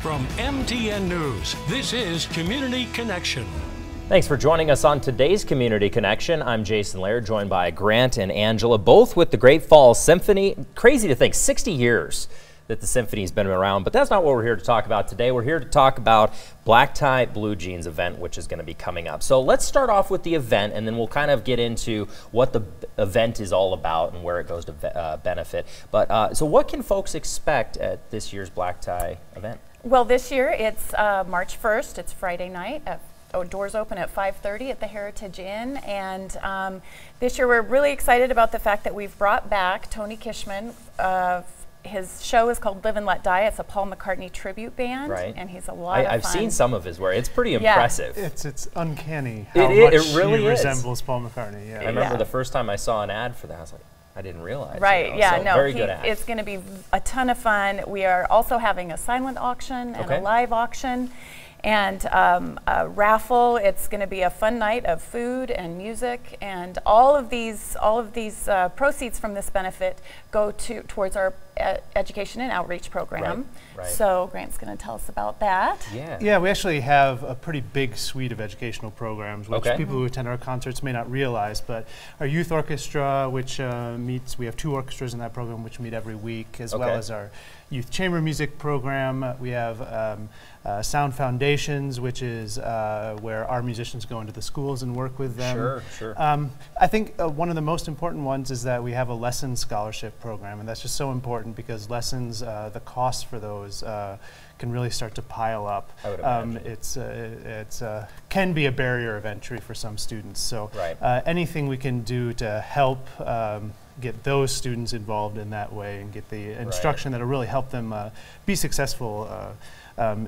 From MTN News, this is Community Connection. Thanks for joining us on today's Community Connection. I'm Jason Laird, joined by Grant and Angela, both with the Great Falls Symphony. Crazy to think, 60 years that the Symphony's been around, but that's not what we're here to talk about today. We're here to talk about Black Tie Blue Jeans event, which is going to be coming up. So let's start off with the event, and then we'll kind of get into what the event is all about and where it goes to benefit. But so what can folks expect at this year's Black Tie event? Well, this year it's March 1st. It's Friday night. Doors open at 5:30 at the Heritage Inn, and this year we're really excited about the fact that we've brought back Tony Kishman. His show is called Live and Let Die. It's a Paul McCartney tribute band, right? And he's a lot of fun. I've seen some of his work. It's pretty impressive. It's uncanny how much it really he resembles Paul McCartney. Yeah. I remember the first time I saw an ad for that, I was like, I didn't realize. Right, you know, yeah, so no, very good ad. It's going to be a ton of fun. We are also having a silent auction and a live auction and a raffle. It's going to be a fun night of food and music, and all of these proceeds from this benefit go towards our education and outreach program. Right. So Grant's going to tell us about that. Yeah, we actually have a pretty big suite of educational programs, which people who attend our concerts may not realize, but our youth orchestra, which meets, we have 2 orchestras in that program which meet every week, as well as our youth chamber music program. We have Sound Foundations, which is where our musicians go into the schools and work with them. Sure. I think one of the most important ones is that we have a lessons scholarship program, and that's just so important because lessons, the costs for those can really start to pile up. I would imagine. It's can be a barrier of entry for some students. So anything we can do to help get those students involved in that way and get the instruction that'll really help them be successful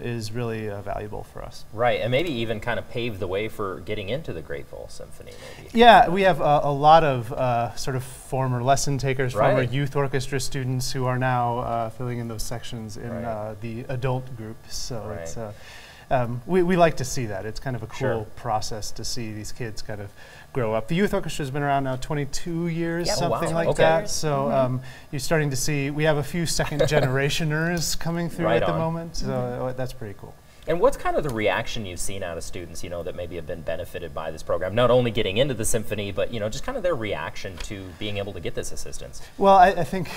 is really valuable for us. Right, and maybe even kind of pave the way for getting into the Great Falls Symphony, maybe. Yeah, we have a lot of sort of former lesson takers, former youth orchestra students who are now filling in those sections in the adult group. So it's we like to see that. It's kind of a cool process to see these kids kind of grow up. The youth orchestra has been around now 22 years, something like that. So you're starting to see, we have a few second generationers coming through at the moment. So that's pretty cool. And what's kind of the reaction you've seen out of students, you know, that maybe have been benefited by this program? Not only getting into the symphony, but, you know, just kind of their reaction to being able to get this assistance. Well, I think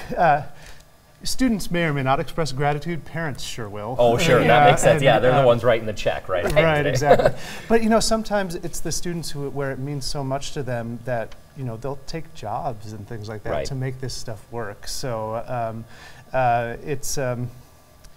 students may or may not express gratitude. Parents sure will. Oh, sure, that makes sense. Yeah, they're the ones writing the check, right? Right, exactly. But you know, sometimes it's the students where it means so much to them that they'll take jobs and things like that to make this stuff work. So it's.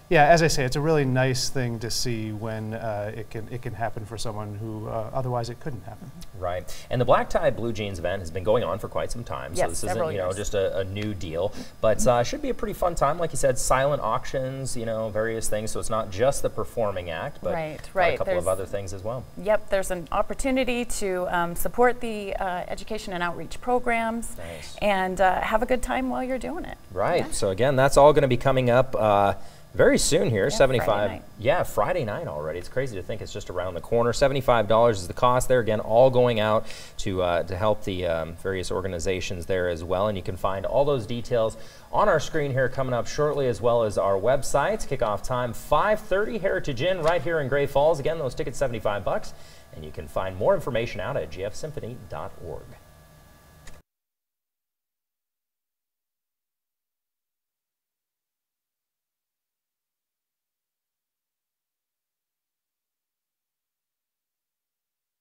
Yeah, as I say, it's a really nice thing to see when it can happen for someone who otherwise it couldn't happen. Right, and the Black Tie Blue Jeans event has been going on for quite some time, so this isn't just a new deal, but should be a pretty fun time. Like you said, silent auctions, various things. So it's not just the performing act, but a couple of other things as well. Yep, there's an opportunity to support the education and outreach programs, and have a good time while you're doing it. Right. So again, that's all going to be coming up. Very soon here, 75. Friday night. Yeah, Friday night already. It's crazy to think it's just around the corner. $75 is the cost there. Again, all going out to help the various organizations there as well. And you can find all those details on our screen here coming up shortly, as well as our websites. Kickoff time 5:30, Heritage Inn right here in Great Falls. Again, those tickets $75, and you can find more information out at gfsymphony.org.